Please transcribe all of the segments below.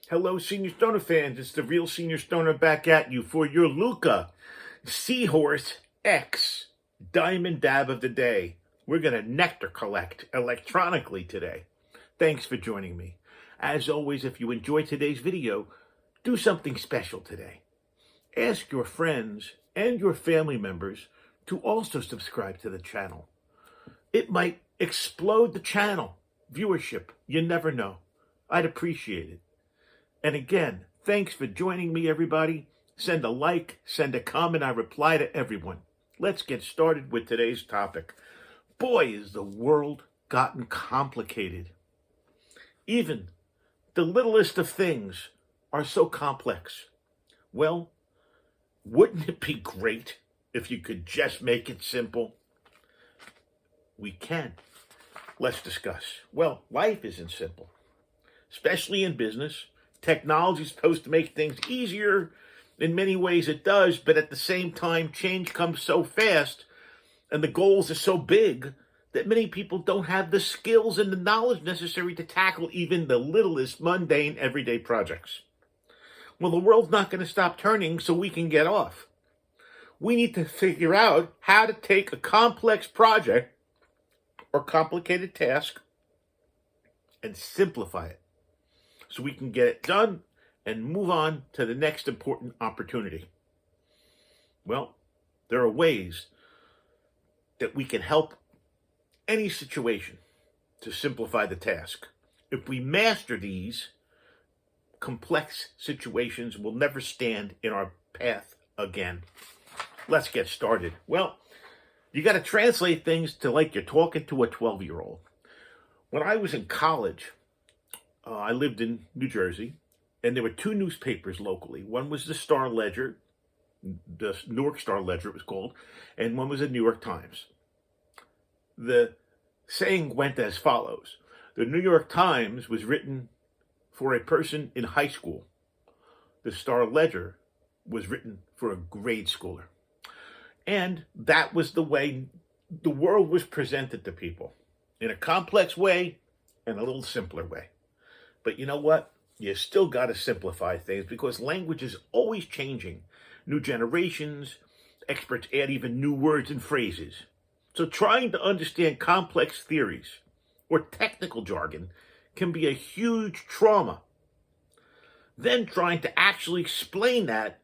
Hello, Senior Stoner fans. It's the real Senior Stoner back at you for your Lookah Seahorse X Diamond Dab of the Day. We're going to nectar collect electronically today. Thanks for joining me. As always, if you enjoyed today's video, do something special today. Ask your friends and your family members to also subscribe to the channel. It might explode the channel viewership. You never know. I'd appreciate it. And again, thanks for joining me, everybody. Send a like, send a comment. I reply to everyone. Let's get started with today's topic. Boy, has the world gotten complicated. Even the littlest of things are so complex. Well, wouldn't it be great if you could just make it simple? We can. Let's discuss. Well, life isn't simple, especially in business. Technology is supposed to make things easier. In many ways it does, but at the same time, change comes so fast and the goals are so big that many people don't have the skills and the knowledge necessary to tackle even the littlest mundane everyday projects. Well, the world's not going to stop turning so we can get off. We need to figure out how to take a complex project or complicated task and simplify it, so we can get it done and move on to the next important opportunity. Well, there are ways that we can help any situation to simplify the task. If we master these, complex situations will never stand in our path again. Let's get started. Well, you got to translate things to like you're talking to a 12-year-old. When I was in college, I lived in New Jersey, and there were two newspapers locally. One was the Star Ledger, the Newark Star Ledger it was called, and one was the New York Times. The saying went as follows. The New York Times was written for a person in high school. The Star Ledger was written for a grade schooler. And that was the way the world was presented to people, in a complex way and a little simpler way. But you know what? You still got to simplify things because language is always changing. New generations, experts add even new words and phrases. So trying to understand complex theories or technical jargon can be a huge trauma. Then trying to actually explain that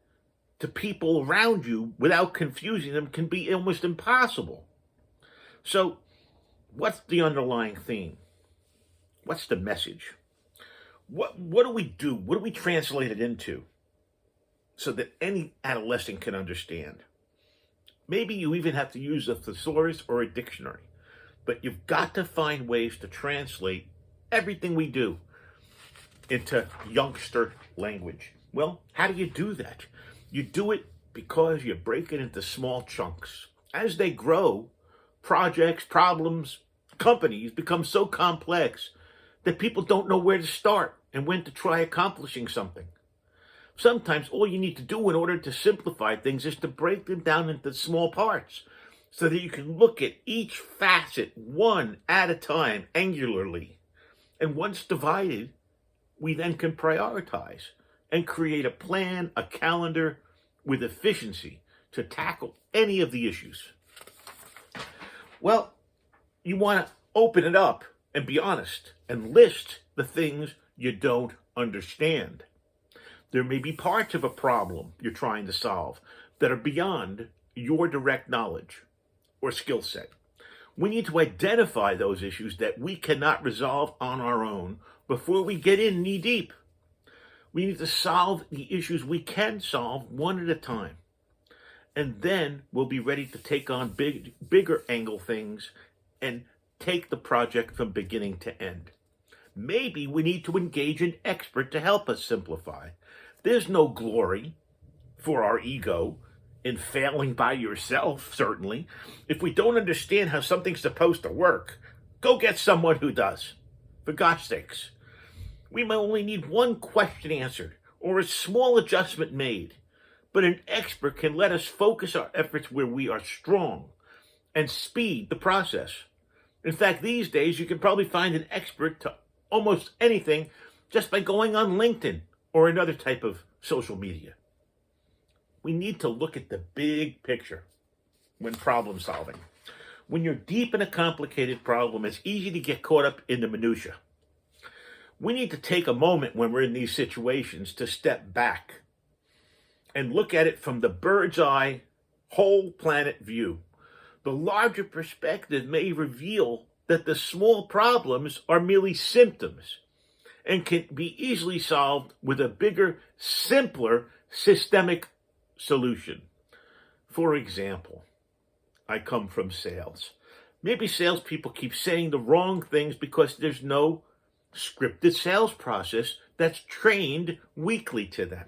to people around you without confusing them can be almost impossible. So what's the underlying theme? What's the message? What do we do? What do we translate it into so that any adolescent can understand? Maybe you even have to use a thesaurus or a dictionary, but you've got to find ways to translate everything we do into youngster language. Well, how do you do that? You do it because you break it into small chunks. As they grow, projects, problems, companies become so complex that people don't know where to start and when to try accomplishing something. Sometimes all you need to do in order to simplify things is to break them down into small parts so that you can look at each facet one at a time, angularly. And once divided, we then can prioritize and create a plan, a calendar with efficiency to tackle any of the issues. Well, you want to open it up and be honest and list the things you don't understand. There may be parts of a problem you're trying to solve that are beyond your direct knowledge or skill set. We need to identify those issues that we cannot resolve on our own before we get in knee deep. We need to solve the issues we can solve one at a time. And then we'll be ready to take on bigger angle things and take the project from beginning to end. Maybe we need to engage an expert to help us simplify. There's no glory for our ego in failing by yourself, certainly. If we don't understand how something's supposed to work, go get someone who does. For God's sakes. We might only need one question answered or a small adjustment made, but an expert can let us focus our efforts where we are strong and speed the process. In fact, these days, you can probably find an expert to almost anything just by going on LinkedIn or another type of social media. We need to look at the big picture when problem solving. When you're deep in a complicated problem, it's easy to get caught up in the minutia. We need to take a moment when we're in these situations to step back and look at it from the bird's eye, whole planet view. The larger perspective may reveal that the small problems are merely symptoms and can be easily solved with a bigger, simpler, systemic solution. For example, I come from sales. Maybe salespeople keep saying the wrong things because there's no scripted sales process that's trained weekly to them.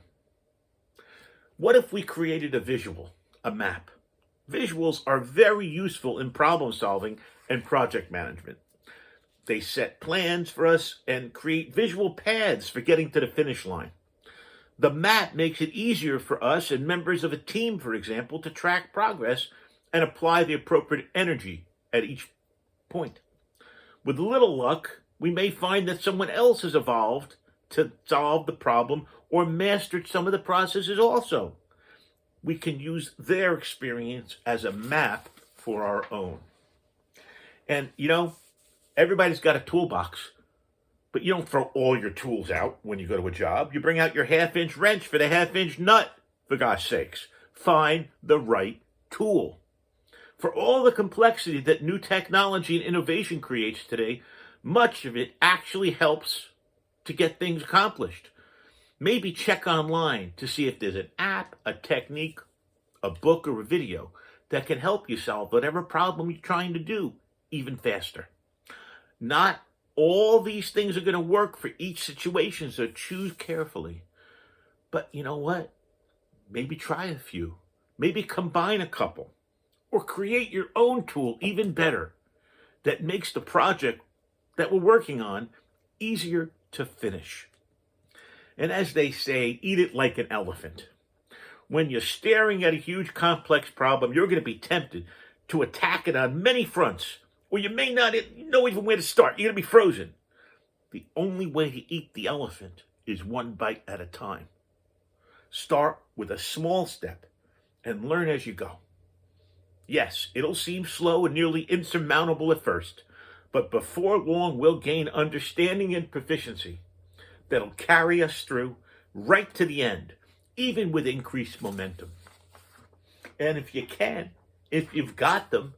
What if we created a visual, a map? Visuals are very useful in problem solving and project management. They set plans for us and create visual paths for getting to the finish line. The map makes it easier for us and members of a team, for example, to track progress and apply the appropriate energy at each point. With little luck, we may find that someone else has evolved to solve the problem or mastered some of the processes also. We can use their experience as a map for our own. And, everybody's got a toolbox, but you don't throw all your tools out when you go to a job. You bring out your half-inch wrench for the half-inch nut, for gosh sakes. Find the right tool. For all the complexity that new technology and innovation creates today, much of it actually helps to get things accomplished. Maybe check online to see if there's an app, a technique, a book, or a video that can help you solve whatever problem you're trying to do even faster. Not all these things are going to work for each situation, so choose carefully. But you know what? Maybe try a few. Maybe combine a couple. Or create your own tool, even better, that makes the project that we're working on easier to finish. And as they say, eat it like an elephant. When you're staring at a huge complex problem, you're going to be tempted to attack it on many fronts, or you may not know even where to start. You're going to be frozen. The only way to eat the elephant is one bite at a time. Start with a small step and learn as you go. Yes, it'll seem slow and nearly insurmountable at first, but before long we'll gain understanding and proficiency that'll carry us through right to the end, even with increased momentum. And if you've got them,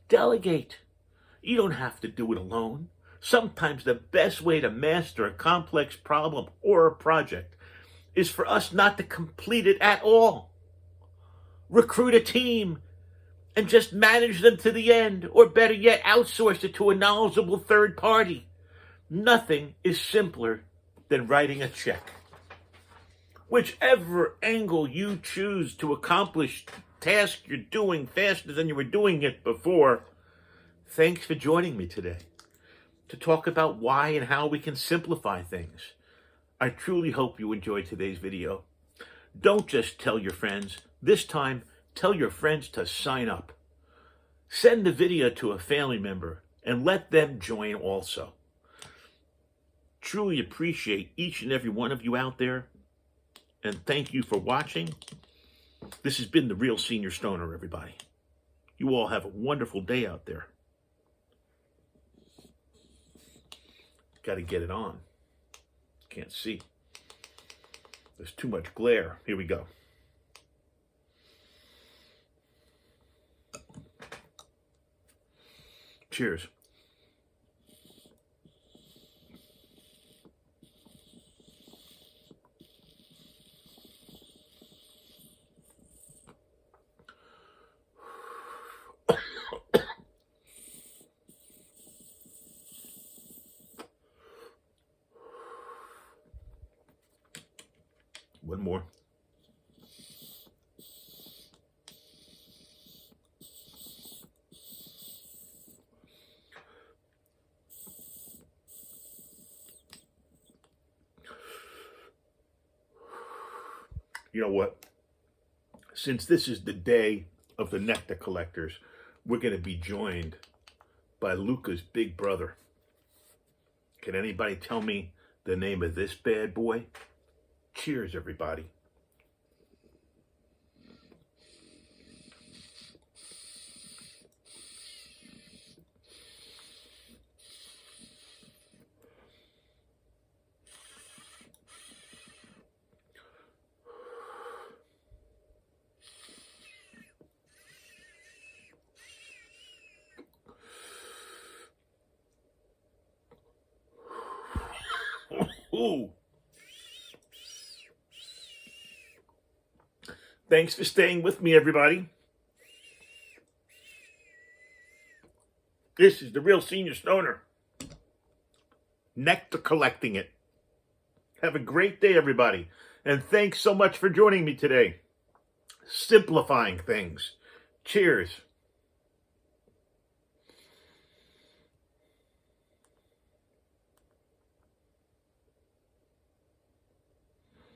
delegate. You don't have to do it alone. Sometimes the best way to master a complex problem or a project is for us not to complete it at all. Recruit a team and just manage them to the end, or better yet, outsource it to a knowledgeable third party. Nothing is simpler than writing a check. Whichever angle you choose to accomplish the task you're doing faster than you were doing it before, thanks for joining me today to talk about why and how we can simplify things. I truly hope you enjoyed today's video. Don't just tell your friends. This time, tell your friends to sign up. Send the video to a family member and let them join also. Truly appreciate each and every one of you out there, and thank you for watching. This has been The Real Senior Stoner, everybody. You all have a wonderful day out there. Got to get it on. Can't see. There's too much glare. Here we go. Cheers. One more. You know what? Since this is the day of the nectar collectors, we're going to be joined by Lookah's big brother. Can anybody tell me the name of this bad boy? Cheers, everybody. Ooh. Thanks for staying with me, everybody. This is the Real Senior Stoner. Nectar collecting it. Have a great day, everybody. And thanks so much for joining me today. Simplifying things. Cheers.